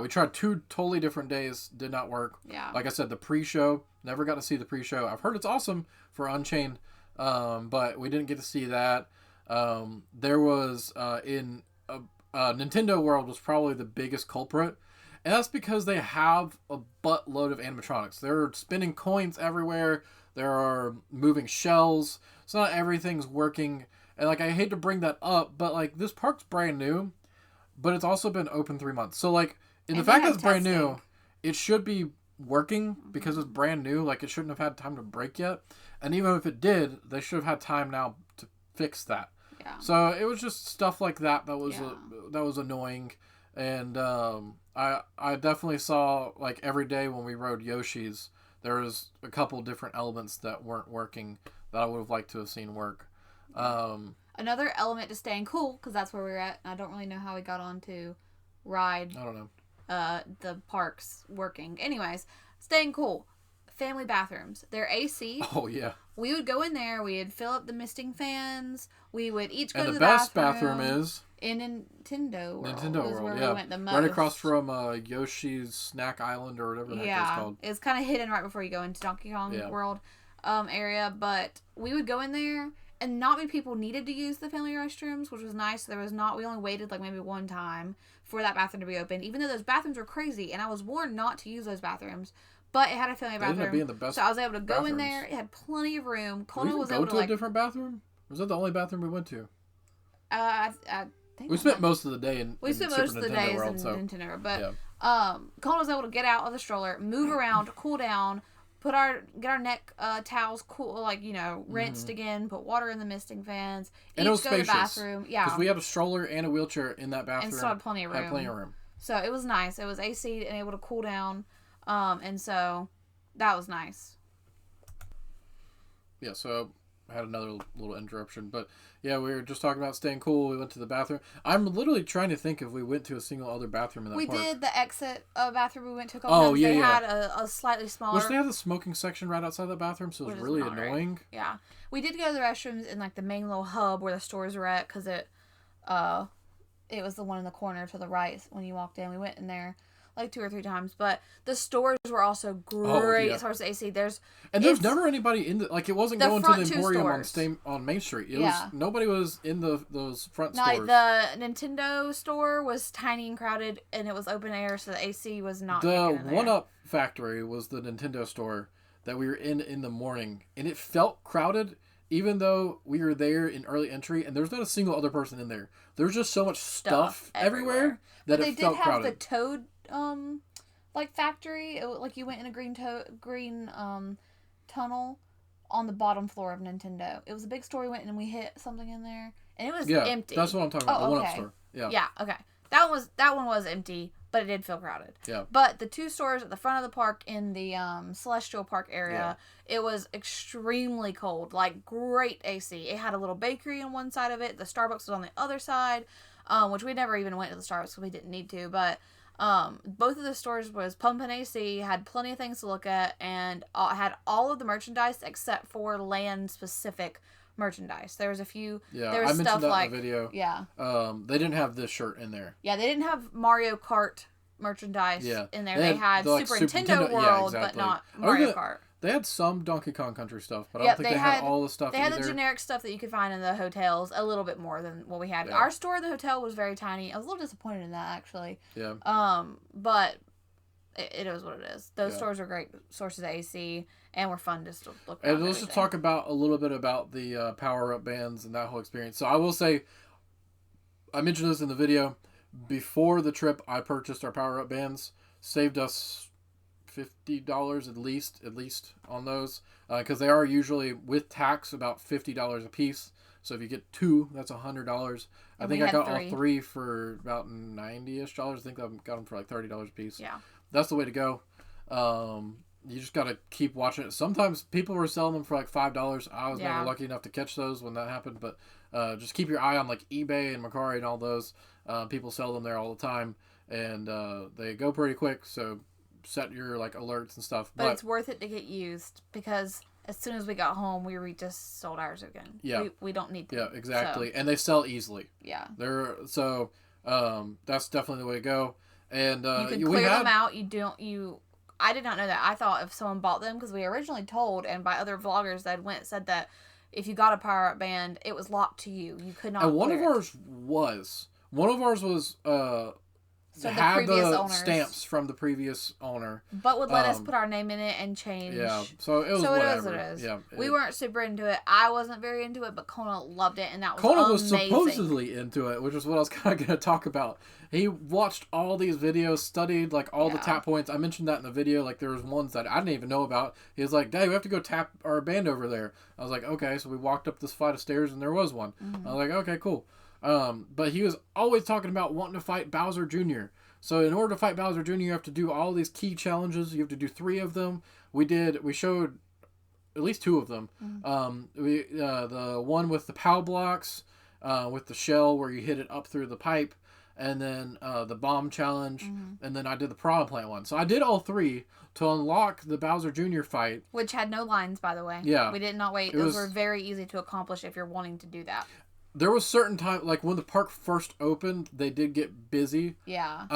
we tried 2 totally different days. Did not work. Yeah. Like I said, the pre-show, never got to see the pre-show. I've heard it's awesome for Unchained, but we didn't get to see that. There was in Nintendo World was probably the biggest culprit, and that's because they have a buttload of animatronics. They're spinning coins everywhere. There are moving shells. So not everything's working. And like I hate to bring that up, but like this park's brand new. But it's also been open 3 months. So, like, in the fact that it's brand new, it should be working because it's brand new. Like, it shouldn't have had time to break yet. And even if it did, they should have had time now to fix that. Yeah. So, it was just stuff like that was annoying. And I definitely saw, like, every day when we rode Yoshi's, there was a couple different elements that weren't working that I would have liked to have seen work. Another element to staying cool, because that's where we were at. And I don't really know how we got on to ride. I don't know. The parks working. Anyways, staying cool. Family bathrooms. They're AC. Oh, yeah. We would go in there. We would fill up the misting fans. We would each go and to the best bathroom. is... in Nintendo World. Nintendo World, where yeah. we went the most. Right across from Yoshi's Snack Island or whatever the heck it's called. It's kind of hidden right before you go into Donkey Kong World area. But we would go in there, and not many people needed to use the family restrooms, which was nice. There was not... We only waited like maybe one time for that bathroom to be open, even though those bathrooms were crazy, and I was warned not to use those bathrums. But it had a family bathroom, ended up being the best so I was able to go bathrooms. in there. It had plenty of room. Kona was able to a different bathroom? Or was that the only bathroom we went to? I think we spent most of the day in most of the days in Nintendo, but Kona was able to get out of the stroller, move around, cool down, get our neck towels cool, like rinsed again, put water in the misting fans, and it was spacious. To the bathroom, because we had a stroller and a wheelchair in that bathroom, and still had plenty of room. So it was nice. It was AC and able to cool down. And so that was nice. Yeah, so I had another little interruption. But yeah, we were just talking about staying cool. We went to the bathroom. I'm literally trying to think if we went to a single other bathroom in that park. We did the exit bathroom we went to a couple times. They had a slightly smaller... Which they had the smoking section right outside the bathroom, so it was really annoying. Right. Yeah. We did go to the restrooms in like the main little hub where the stores were at, because it was the one in the corner to the right when you walked in. We went in there like 2 or 3 times, but the stores were also great as far as AC. There's never anybody in it wasn't going to the Emporium on Main Street. Nobody was in those front stores. The Nintendo store was tiny and crowded, and it was open air, so the AC was not. The One Up factory was the Nintendo store that we were in the morning, and it felt crowded, even though we were there in early entry, and there's not a single other person in there. There's just so much stuff everywhere that it felt crowded. They did have the Toad factory. You went in a green tunnel on the bottom floor of Nintendo. It was a big store. We went and we hit something in there, and it was empty. That's what I'm talking about. The One Up store. Yeah. Okay. That one was empty, but it did feel crowded. Yeah. But the 2 stores at the front of the park in the Celestial Park area, it was extremely cold. Like, great AC. It had a little bakery on one side of it. The Starbucks was on the other side, which we never even went to the Starbucks because we didn't need to. But both of the stores was pumping AC, had plenty of things to look at, and had all of the merchandise except for land-specific merchandise. There was a few. Yeah, there was I mentioned stuff that in the video. Yeah. They didn't have this shirt in there. Yeah, they didn't have Mario Kart merchandise in there. They had Super Nintendo World, exactly. but not Mario Kart. They had some Donkey Kong Country stuff, but I don't think they had all the stuff. They had the generic stuff that you could find in the hotels, a little bit more than what we had. Yeah. Our store in the hotel was very tiny. I was a little disappointed in that, actually. Yeah. But it is what it is. Those stores are great sources of AC, and were fun to look around. And let's just talk about a little bit about the power-up bands and that whole experience. So I will say, I mentioned this in the video. Before the trip, I purchased our power-up bands. Saved us $50 at least on those, because they are usually with tax about $50 a piece. So if you get 2, that's $100. I think I got all 3 for about $90-ish. I think I got them for like $30 a piece. Yeah, that's the way to go. You just gotta keep watching it. Sometimes people were selling them for like $5. I was never lucky enough to catch those when that happened, but just keep your eye on like eBay and Mercari and all those. People sell them there all the time, and they go pretty quick. So set your like alerts and stuff. But it's worth it to get used, because as soon as we got home, we just sold ours again. Yeah, we don't need them. Yeah, exactly, and they sell easily. Yeah, that's definitely the way to go. And you can clear them out. I did not know that. I thought if someone bought them, because we originally told, and by other vloggers that said that if you got a power-up band, it was locked to you. You could not. And one of ours was had the stamps from the previous owner, but would let us put our name in it and change. Yeah, so it was whatever. It is what it is. Yeah, we weren't super into it. I wasn't very into it, but Kona loved it, and that was Kona was amazing. Supposedly into it, which is what I was kind of going to talk about. He watched all these videos, studied like all the tap points. I mentioned that in the video. Like there was ones that I didn't even know about. He was like, "Dad, we have to go tap our band over there." I was like, "Okay." So we walked up this flight of stairs, and there was one. Mm-hmm. I was like, "Okay, cool." But he was always talking about wanting to fight Bowser Jr. So in order to fight Bowser Jr., you have to do all these key challenges. You have to do 3 of them. We showed at least 2 of them. The one with the POW blocks, with the shell where you hit it up through the pipe, and then the bomb challenge, and then I did the piranha plant one. So I did all 3 to unlock the Bowser Jr. fight. Which had no lines, by the way. Yeah. We did not wait. Those were very easy to accomplish if you're wanting to do that. There was certain time, like when the park first opened, they did get busy. Yeah.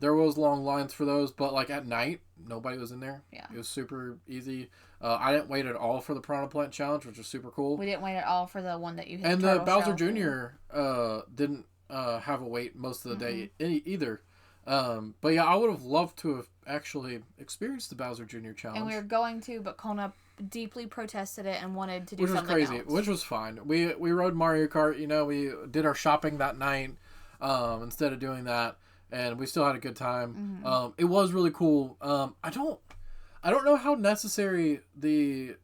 There was long lines for those, but like at night, nobody was in there. Yeah. It was super easy. I didn't wait at all for the piranha plant challenge, which was super cool. We didn't wait at all for the one that you hit. And the Bowser Jr. Didn't have a wait most of the day either. But yeah, I would have loved to have actually experienced the Bowser Jr. challenge. And we were going to, but Kona deeply protested it and wanted to do something else. Which was crazy, which was fine. We rode Mario Kart, we did our shopping that night instead of doing that, and we still had a good time. It was really cool. I don't know how necessary the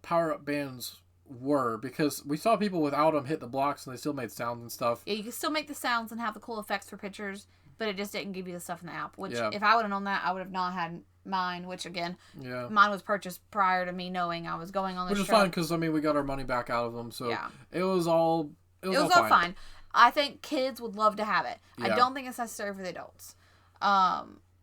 power-up bands were, because we saw people without them hit the blocks and they still made sounds and stuff. Yeah, you can still make the sounds and have the cool effects for pictures, but it just didn't give you the stuff in the app, which if I would have known that, I would have not had mine, which again, mine was purchased prior to me knowing I was going on this trip. Which is fine, because we got our money back out of them, so it was all fine. I think kids would love to have it. I don't think it's necessary for the adults.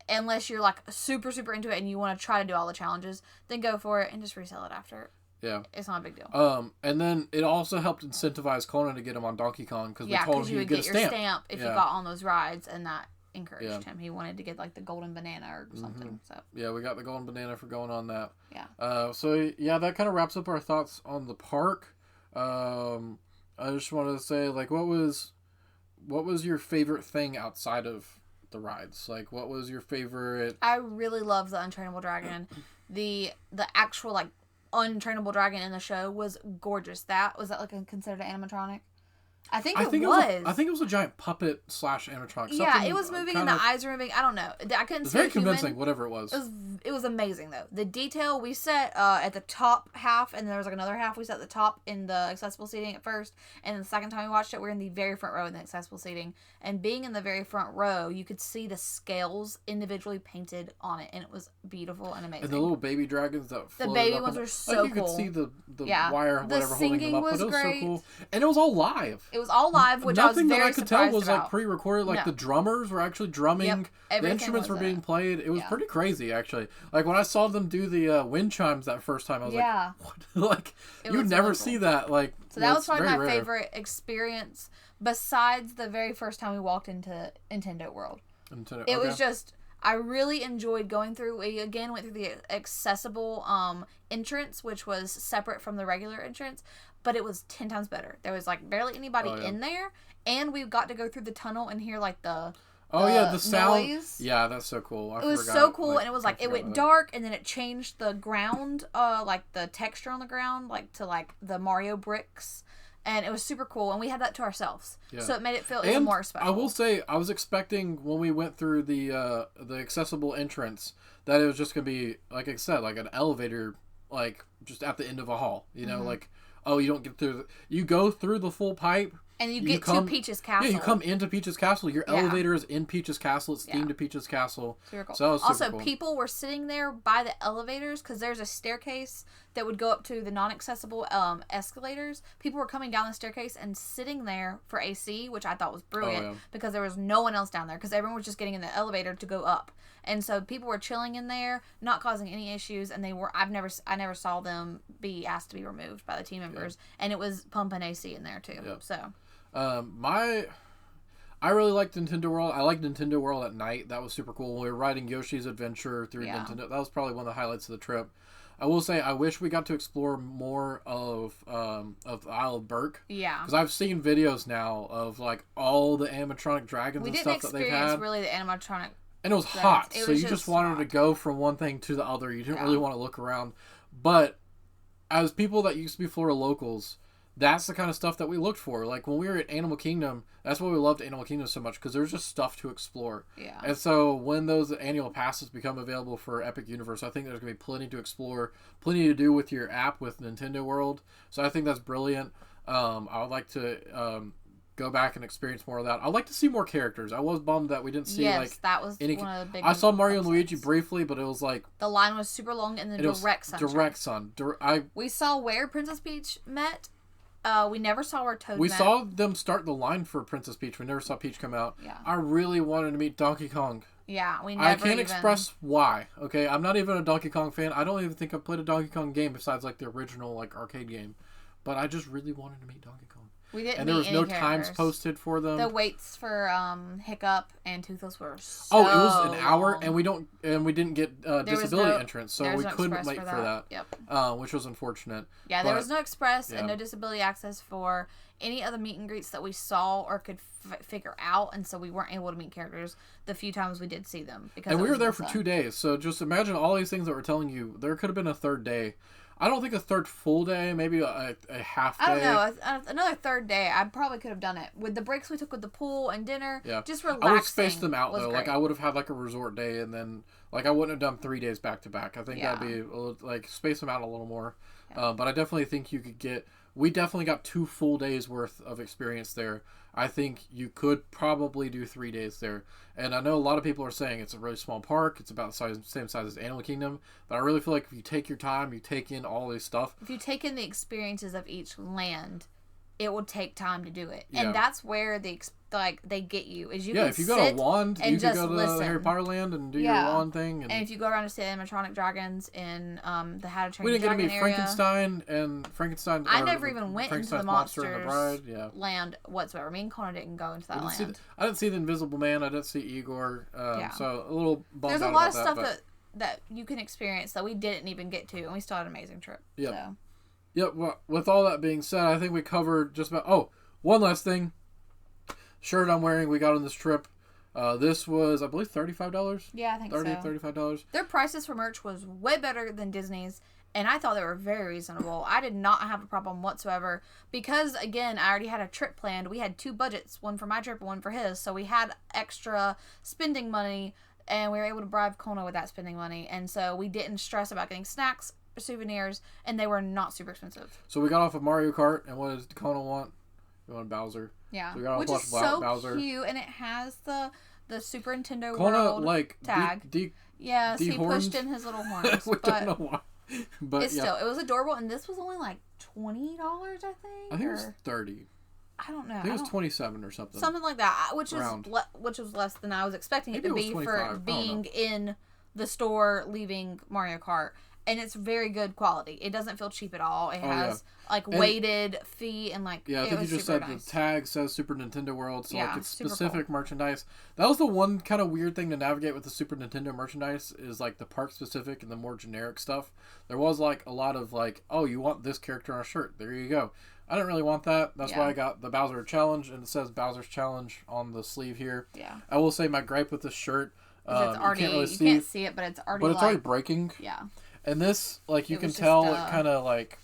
Unless you're like super, super into it and you want to try to do all the challenges, then go for it and just resell it after. Yeah. It's not a big deal. And then it also helped incentivize Conan to get him on Donkey Kong, because we told him he'd get a stamp. Your stamp if you got on those rides, and that encouraged him. He wanted to get like the golden banana or something. So yeah, we got the golden banana for going on that. Yeah. So yeah, that kind of wraps up our thoughts on the park. I just wanted to say, like, what was your favorite thing outside of the rides? Like, what was your favorite? I really love the Untrainable Dragon. the actual like untrainable dragon in the show was gorgeous. Was that like considered an animatronic? I think it was. I think it was a giant puppet / animatronic. Yeah, it was moving and the eyes were moving. I don't know. I couldn't see it. Very convincing, whatever it was. It was amazing, though. The detail, we sat at the top half, and there was like another half. We sat at the top in the accessible seating at first, and the second time we watched it, we were in the very front row in the accessible seating. And being in the very front row, you could see the scales individually painted on it, and it was beautiful and amazing. And the little baby dragons that floated The baby up ones were so you cool. Could see the wire, whatever, holding them up, but it was great. so cool. And it was all live. It was all live, which I was very surprised about. Nothing that I could tell was like pre-recorded. Like the drummers were actually drumming. Yep, the instruments were being played. It was pretty crazy, actually. Like when I saw them do the wind chimes that first time, I was like, "What?" Like you would never see that. Like so that was probably my favorite experience, besides the very first time we walked into Nintendo World. It was just. I really enjoyed going through. We again went through the accessible entrance, which was separate from the regular entrance, but it was 10 times better. There was like barely anybody in there, and we got to go through the tunnel and hear like the sound. Noise. Yeah, that's so cool. It was so cool, and it was like it went dark, and then it changed the ground, like the texture on the ground, like to like the Mario bricks. And it was super cool, and we had that to ourselves, so it made it feel even more special. I will say, I was expecting when we went through the accessible entrance that it was just gonna be, like I said, like an elevator, like just at the end of a hall. You know, like you don't get through. You go through the full pipe. And you get to Peach's castle. Yeah, you come into Peach's castle. Your elevator is in Peach's castle. It's themed to Peach's castle. Super cool. So that was super cool. People were sitting there by the elevators because there's a staircase that would go up to the non-accessible escalators. People were coming down the staircase and sitting there for AC, which I thought was brilliant because there was no one else down there because everyone was just getting in the elevator to go up. And so people were chilling in there, not causing any issues, and I never saw them be asked to be removed by the team members, and it was pumping AC in there too. So. I really liked Nintendo World. I liked Nintendo World at night. That was super cool. We were riding Yoshi's Adventure through Nintendo. That was probably one of the highlights of the trip. I will say I wish we got to explore more of the Isle of Berk. Yeah. Because I've seen videos now of like all the animatronic dragons and stuff that they've had. We didn't experience really the animatronic. And it was hot, so you just wanted to go from one thing to the other. You didn't really want to look around. But as people that used to be Florida locals, that's the kind of stuff that we looked for. Like when we were at Animal Kingdom, that's why we loved Animal Kingdom so much, because there's just stuff to explore. Yeah. And so when those annual passes become available for Epic Universe, I think there's going to be plenty to explore, plenty to do with your app with Nintendo World. So I think that's brilliant. I would like to go back and experience more of that. I'd like to see more characters. I was bummed that we didn't see that was one of the big. I saw Mario and Luigi briefly, but it was like the line was super long and then direct sunshine. Direct sun. We saw where Princess Peach met. We never saw where Toad met. We saw them start the line for Princess Peach. We never saw Peach come out. Yeah. I really wanted to meet Donkey Kong. Yeah, we never I can't express why. Okay, I'm not even a Donkey Kong fan. I don't even think I've played a Donkey Kong game besides like the original like arcade game. But I just really wanted to meet Donkey Kong. We didn't. And there was no characters. times posted for them. The waits for Hiccup and Toothless were so it was an hour, long. and we didn't get disability entrance, so we couldn't wait for that. Yep. Which was unfortunate. Yeah, there was no express and no disability access for any of the meet and greets that we saw or could figure out, and so we weren't able to meet characters the few times we did see them. And we were there for 2 days, so just imagine all these things that we're telling you. There could have been a third day. I don't think a third full day, maybe a half day. I don't know. Another third day, I probably could have done it. With the breaks we took with the pool and dinner, just relaxing. I would have spaced them out, though. Great. Like, I would have had, like, a resort day, and then, like, I wouldn't have done 3 days back-to-back. I think that'd be, like, space them out a little more. Yeah. But I definitely think you could get... We definitely got 2 full days worth of experience there. I think you could probably do 3 days there. And I know a lot of people are saying it's a really small park. It's about the same size as Animal Kingdom. But I really feel like if you take your time, you take in all this stuff. If you take in the experiences of each land, it will take time to do it. Yeah. And that's where they get you. Is you can if you go to Wand, you can go to listen. Harry Potter Land and do your Wand thing. And if you go around to see animatronic dragons in the How to Train Your Dragon area. We didn't get to meet Frankenstein. I never even went into the Monsters land whatsoever. Me and Connor didn't go into that land. I didn't see the Invisible Man. I didn't see Igor. So a little bummed There's out a lot of about stuff that you can experience that we didn't even get to, and we still had an amazing trip. Yep. So. Yep. Well, with all that being said, I think we covered just about... Oh, one last thing. Shirt I'm wearing, we got on this trip. This was, I believe, $35? Yeah, I think $30, so. $35. Their prices for merch was way better than Disney's, and I thought they were very reasonable. I did not have a problem whatsoever because, again, I already had a trip planned. We had 2 budgets, one for my trip and one for his, so we had extra spending money, and we were able to bribe Kona with that spending money, and so we didn't stress about getting snacks, souvenirs, and they were not super expensive. So we got off of Mario Kart, and what does Kona want? We want Bowser. Yeah, so we got which is so Bowser. Cute, and it has the Super Nintendo Kona, World tag. Yes, he pushed in his little horns. We don't know why. But it was adorable, and this was only like $20, I think. I think it was $30. I don't know. I think it was 27 or something. Something like that, which was less than I was expecting it to be for being in the store leaving Mario Kart. And it's very good quality. It doesn't feel cheap at all. It has weighted fee and like I think you just said nice. The tag says Super Nintendo World, so like it's specific merchandise. That was the one kind of weird thing to navigate with the Super Nintendo merchandise is like the park specific and the more generic stuff. There was like a lot of like, oh, you want this character on a shirt? There you go. I didn't really want that. That's why I got the Bowser Challenge, and it says Bowser's Challenge on the sleeve here. Yeah. I will say my gripe with this shirt. It's already, you can't see it, but it's already. But it's already breaking. Yeah. And this, like, you can tell it kind of, like...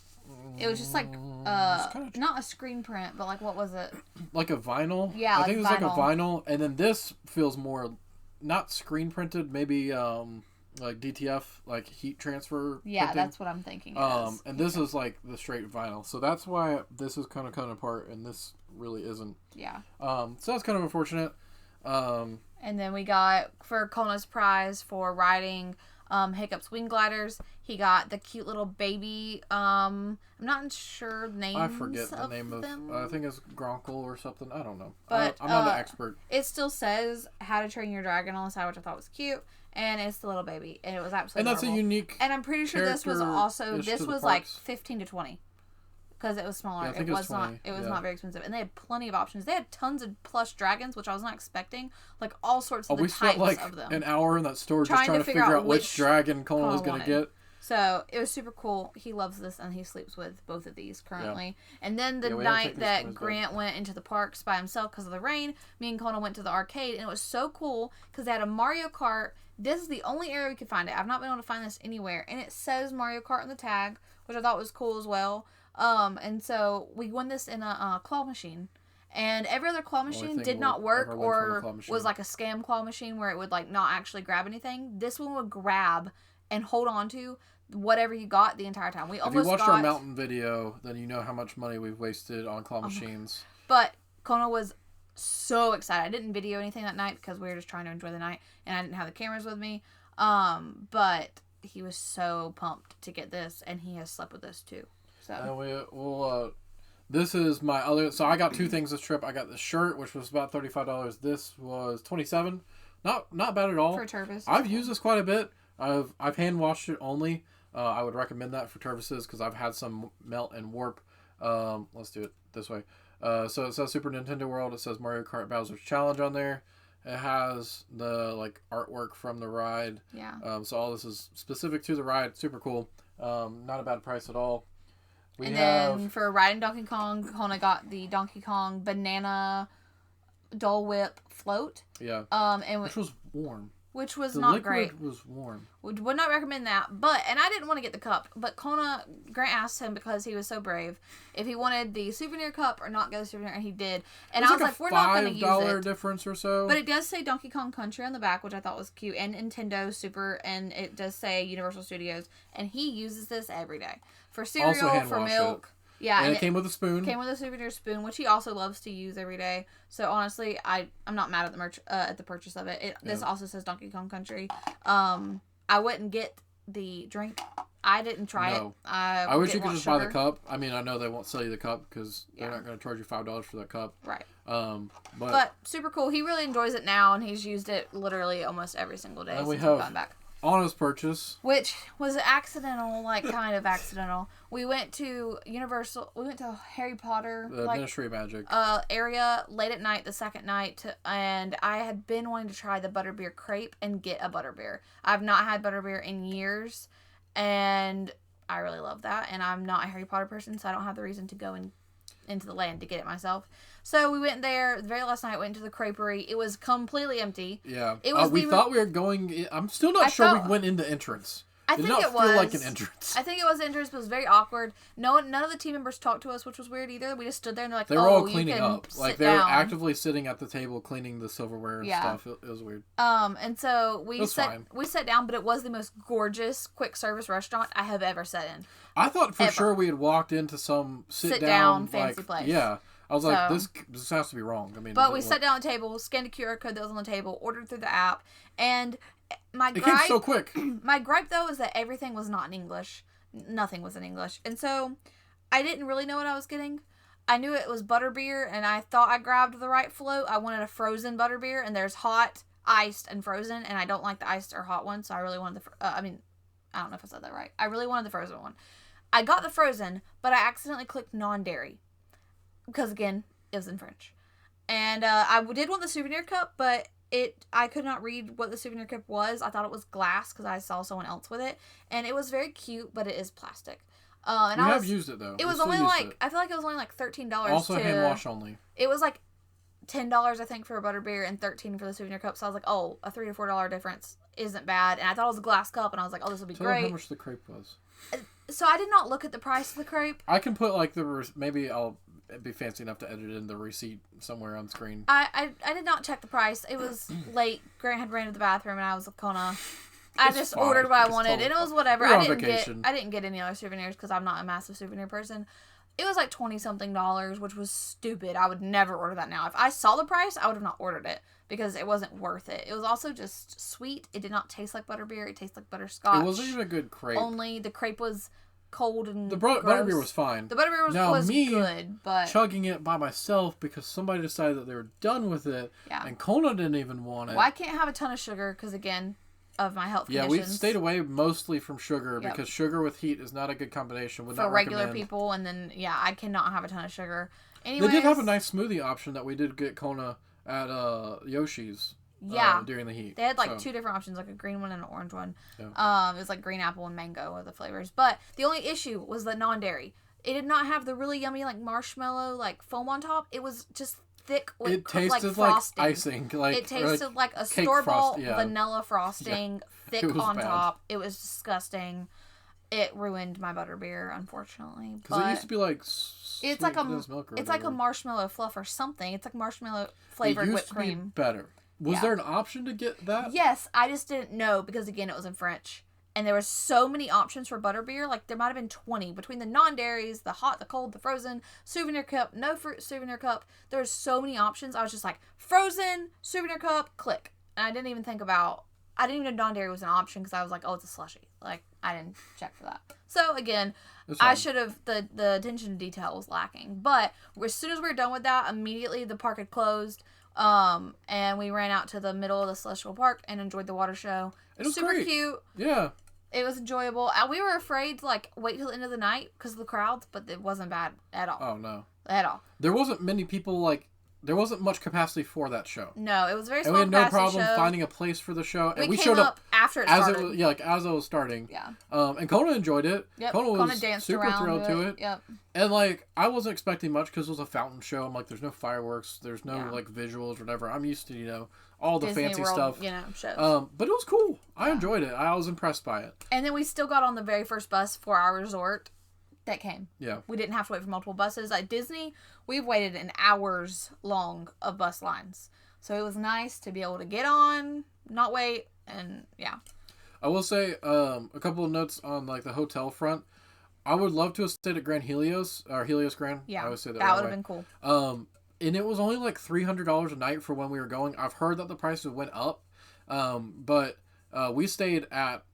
It was just, like, not a screen print, but, like, what was it? Like a vinyl? Yeah, I think it was like a vinyl. And then this feels more, not screen printed, maybe, like, DTF, like, heat transfer Yeah, printing. that's what I'm thinking And this is, like, the straight vinyl. So that's why this is kind of cut apart, and this really isn't. Yeah. So that's kind of unfortunate. And then we got, for Kona's prize for riding... Hiccup's wing gliders. He got the cute little baby. I'm not sure names. I forget the name them. of. I think it's Gronkle or something. I don't know. But I'm not an expert. It still says How to Train Your Dragon on the side, which I thought was cute. And it's the little baby, and it was absolutely. And that's adorable. a unique. And I'm pretty sure this was like 15 to 20. Because it was smaller. Yeah, it was not. It was not very expensive, and they had plenty of options. They had tons of plush dragons, which I was not expecting. Like all sorts of the types like of them. An hour in that store just trying to figure out which dragon Kona was going to get. So it was super cool. He loves this, and he sleeps with both of these currently. Yeah. And then the night that Grant went into the parks by himself because of the rain, me and Kona went to the arcade, and it was so cool because they had a Mario Kart. This is the only area we could find it. I've not been able to find this anywhere, and it says Mario Kart on the tag, which I thought was cool as well. And so we won this in a claw machine, and every other claw machine did not work or was like a scam claw machine where it would like not actually grab anything. This one would grab and hold on to whatever you got the entire time. If you watched our mountain video, then you know how much money we've wasted on claw machines. But Kona was so excited. I didn't video anything that night because we were just trying to enjoy the night, and I didn't have the cameras with me. But he was so pumped to get this, and he has slept with this too. So and this is my other. So I got 2 things this trip. I got the shirt, which was about $35. This was $27. Not bad at all. For Tervis. I've used this quite a bit. I've hand washed it only. I would recommend that for Tervises because I've had some melt and warp. Let's do it this way. So it says Super Nintendo World. It says Mario Kart Bowser's Challenge on there. It has the like artwork from the ride. Yeah. So all this is specific to the ride. Super cool. Not a bad price at all. Then for riding Donkey Kong, Kona got the Donkey Kong banana Dole Whip float. Yeah. Which was warm. Which was the not great. The liquid was warm. Would not recommend that. And I didn't want to get the cup. But Grant asked him because he was so brave if he wanted the souvenir cup or not get the souvenir, and he did. And I was like, we're not going to use it. $5 difference or so. But it does say Donkey Kong Country on the back, which I thought was cute, and Nintendo Super, and it does say Universal Studios. And he uses this every day for cereal, for milk. Yeah, and it came with a spoon. Came with a souvenir spoon, which he also loves to use every day. So honestly, I'm not mad at the purchase of it. This also says Donkey Kong Country. I wouldn't get the drink. I didn't try it. I wish you could just buy the cup. I mean, I know they won't sell you the cup because they're not going to charge you $5 for that cup. Right. But super cool. He really enjoys it now, and he's used it literally almost every single day since we've gone back. Honest purchase, which was accidental, kind of accidental. We went to Universal. We went to Harry Potter, Ministry of Magic area late at night, the second night, and I had been wanting to try the butterbeer crepe and get a butterbeer. I've not had butterbeer in years, and I really love that. And I'm not a Harry Potter person, so I don't have the reason to go into the land to get it myself. So we went there the very last night. Went to the creperie. It was completely empty. Yeah, it was. We thought we were going. I'm still not sure we went in the entrance. I think it feel like an entrance. I think it was an entrance, but it was very awkward. None of the team members talked to us, which was weird either. We just stood there and they're like, they were all cleaning up. Like they were actively sitting at the table cleaning the silverware and stuff. It was weird. And so we sat down, but it was the most gorgeous quick service restaurant I have ever sat in. I thought for sure we had walked into some sit down fancy place. Yeah. I was like, this has to be wrong. I mean, but we sat down at the table, scanned a QR code that was on the table, ordered through the app, and it came so quick. My gripe, though, is that everything was not in English. Nothing was in English. And so I didn't really know what I was getting. I knew it was butterbeer, and I thought I grabbed the right float. I wanted a frozen butterbeer, and there's hot, iced, and frozen, and I don't like the iced or hot one, so I really wanted I don't know if I said that right. I really wanted the frozen one. I got the frozen, but I accidentally clicked non-dairy. Because, again, it was in French. And I did want the souvenir cup, but I could not read what the souvenir cup was. I thought it was glass because I saw someone else with it. And it was very cute, but it is plastic. And I have used it, though. It was only I feel like it was only like $13. Also hand wash only. It was like $10, I think, for a butterbeer and $13 for the souvenir cup. So I was like, oh, a $3 to $4 difference isn't bad. And I thought it was a glass cup, and I was like, oh, this will be great. Tell me how much the crepe was. So I did not look at the price of the crepe. I can put maybe I'll be fancy enough to edit in the receipt somewhere on screen. I did not check the price. It was late. Grant had ran to the bathroom, and I was gonna. I just ordered what I wanted, and it was whatever. I didn't get any other souvenirs because I'm not a massive souvenir person. It was like $20-something, which was stupid. I would never order that now. If I saw the price, I would have not ordered it because it wasn't worth it. It was also just sweet. It did not taste like butterbeer. It tasted like butterscotch. It wasn't even a good crepe. Only the crepe was cold and the butterbeer was fine. The butterbeer was good, but chugging it by myself because somebody decided that they were done with it, and Kona didn't even want it. Well, I can't have a ton of sugar because, again, of my health conditions. Yeah, we stayed away mostly from sugar because sugar with heat is not a good combination. For regular people, and then, I cannot have a ton of sugar. Anyways, they did have a nice smoothie option that we did get Kona at Yoshi's. During the heat. They had two different options, like a green one and an orange one. Yeah. It was like green apple and mango are the flavors. But the only issue was the non-dairy. It did not have the really yummy marshmallow foam on top. It was just thick with it tasted like icing. It tasted like a store-bought vanilla frosting, thick on top. It was disgusting. It ruined my butterbeer, unfortunately. Because it used to be it's like a marshmallow fluff or something. It's like marshmallow flavored whipped cream. It used to be better. Was there an option to get that? Yes, I just didn't know because, again, it was in French. and there was so many options for butterbeer. Like, there might have been 20 between the non-dairies, the hot, the cold, the frozen, souvenir cup, no fruit souvenir cup. There was so many options. I was just like, frozen, souvenir cup, click. And I didn't even know non-dairy was an option because I was like, oh, it's a slushie. Like, I didn't check for that. So, again, I should have, the attention to detail was lacking. But as soon as we were done with that, immediately the park had closed. And we ran out to the middle of the Celestial Park and enjoyed the water show. It was super great. Cute. Yeah. It was enjoyable. We were afraid to, like, wait till the end of the night because of the crowds, but it wasn't bad at all. Oh, no. At all. There wasn't many people, like, there wasn't much capacity for that show. No, it was very small. And we had no problem finding a place for the show. And we showed up after it started. As it was starting. Yeah. And Kona enjoyed it. Yep. Kona was danced super thrilled to it. Yep. And, like, I wasn't expecting much because it was a fountain show. I'm like, there's no fireworks. There's no, like, visuals or whatever. I'm used to, all the Disney fancy World, stuff. Shows. But it was cool. I enjoyed it. I was impressed by it. And then we still got on the very first bus for our resort that came. Yeah. We didn't have to wait for multiple buses. At Disney, we've waited an hours long of bus lines. So it was nice to be able to get on, not wait, and yeah. I will say a couple of notes on, like, the hotel front. I would love to have stayed at Grand Helios, or Helios Grand. Yeah, I always say that would have been cool. And it was only like $300 a night for when we were going. I've heard that the prices went up, but we stayed at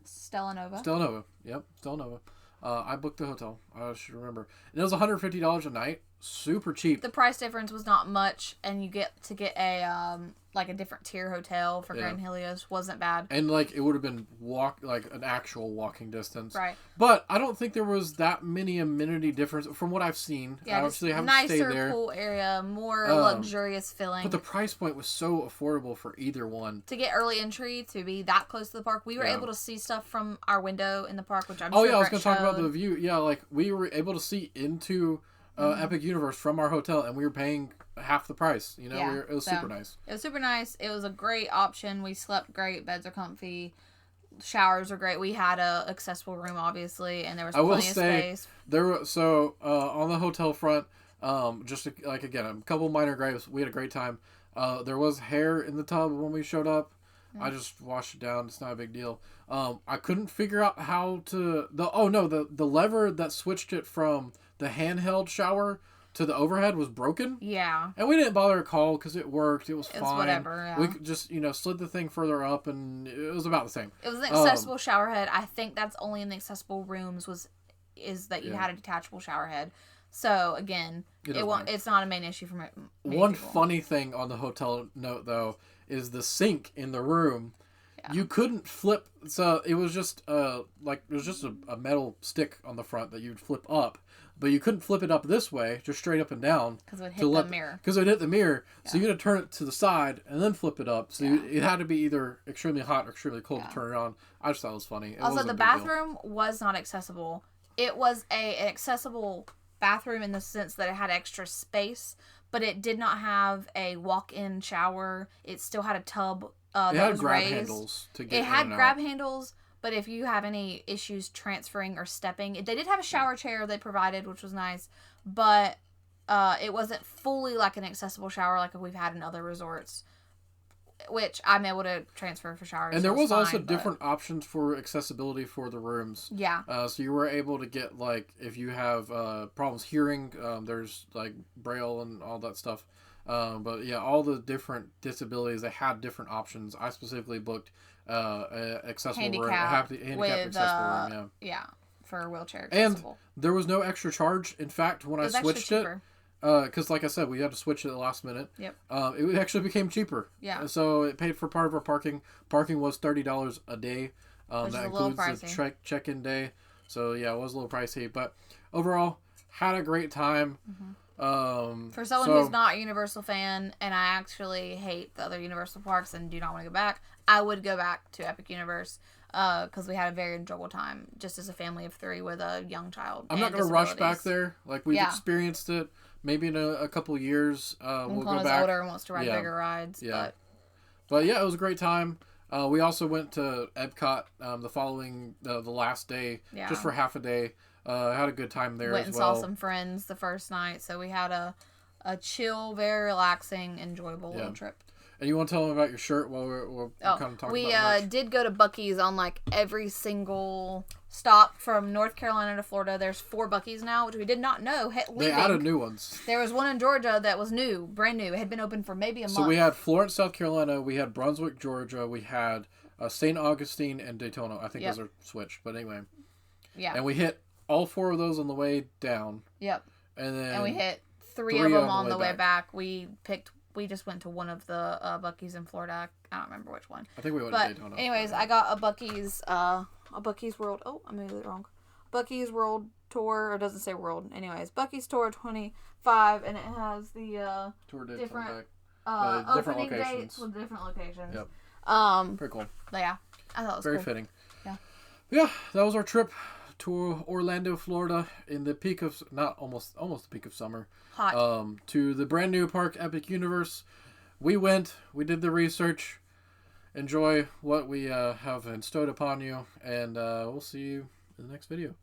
Stella Nova. Stella Nova. Yep, Stella Nova. I booked the hotel. I should remember. And it was $150 a night. Super cheap. The price difference was not much, and you get a like a different tier hotel for Grand Helios. Wasn't bad. And like it would have been an actual walking distance. Right. But I don't think there was that many amenity difference from what I've seen. Yeah, I obviously haven't nicer stayed there. pool area, more luxurious feeling. But the price point was so affordable for either one. To get early entry, to be that close to the park, we were able to see stuff from our window in the park, which I'm sure I was going to talk about the view. Yeah, like we were able to see into Epic Universe from our hotel, and we were paying half the price. It was super nice. It was super nice. It was a great option. We slept great. Beds are comfy. Showers are great. We had a accessible room, obviously, and there was plenty of space. On the hotel front, again, a couple minor gripes. We had a great time. There was hair in the tub when we showed up. I just washed it down. It's not a big deal. I couldn't figure out how to the lever that switched it from the handheld shower to the overhead was broken. Yeah. And we didn't bother to call because it worked. It was fine. It's whatever, yeah. We just, slid the thing further up and it was about the same. It was an accessible shower head. I think that's only in the accessible rooms is that you had a detachable shower head. So, again, it's not a main issue for me. One funny thing on the hotel note, though, is the sink in the room. Yeah. You couldn't flip. So, it was just a metal stick on the front that you'd flip up. But you couldn't flip it up this way, just straight up and down. Because it would hit the mirror. Because it would hit the mirror. Yeah. So you had to turn it to the side and then flip it up. So it had to be either extremely hot or extremely cold to turn it on. I just thought it was funny. Also, the bathroom was not accessible. It was an accessible bathroom in the sense that it had extra space, but it did not have a walk-in shower. It still had a tub that was grab raised. Handles to get in and out. It had grab handles. But if you have any issues transferring or stepping, they did have a shower chair they provided, which was nice. But it wasn't fully like an accessible shower like we've had in other resorts, which I'm able to transfer for showers. And there was also different options for accessibility for the rooms. Yeah. So you were able to get, like, if you have problems hearing, there's, like, Braille and all that stuff. But, yeah, all the different disabilities, they had different options. I specifically booked accessible handicap room, accessible room, yeah, for wheelchair accessible. And there was no extra charge. In fact, when I switched it, because like I said, we had to switch it at the last minute. Yep. It actually became cheaper. Yeah. So it paid for part of our parking. Parking was $30 a day. That includes the check-in day. So yeah, it was a little pricey, but overall, had a great time. Mm-hmm. For someone who's not a Universal fan, and I actually hate the other Universal parks and do not want to go back, I would go back to Epic Universe because we had a very enjoyable time just as a family of 3 with a young child. I'm not going to rush back there. Like, we've experienced it. Maybe in a couple of years we'll go back. Older and wants to ride bigger rides. Yeah. But yeah, it was a great time. We also went to Epcot the last day, just for half a day. Had a good time there as well. Went and saw some friends the first night, so we had a chill, very relaxing, enjoyable little trip. And you want to tell them about your shirt while we're kind of talking about we did go to Buc-ee's on like every single stop from North Carolina to Florida. There's 4 Buc-ee's now, which we did not know. They added new ones. There was one in Georgia that was new, brand new. It had been open for maybe a month. So we had Florence, South Carolina. We had Brunswick, Georgia. We had St. Augustine and Daytona. I think those are switched, but anyway. Yeah. And we hit all 4 of those on the way down. Yep. And we hit 3 of them on the way back. We just went to one of the Buc-ee's in Florida. I don't remember which one. I think we went to Daytona. Anyways, I got a Buc-ee's World. Oh, I moved it wrong. Buc-ee's World Tour. Or it doesn't say World. Anyways, Buc-ee's Tour 25, and it has the tour date different different opening locations. dates with different locations. Yep. Pretty cool. Yeah, I thought it was very cool. fitting. Yeah. Yeah, that was our trip to Orlando, Florida, in the peak of almost the peak of summer. Hot. To the brand new park, Epic Universe. We went. We did the research. Enjoy what we have bestowed upon you, and we'll see you in the next video.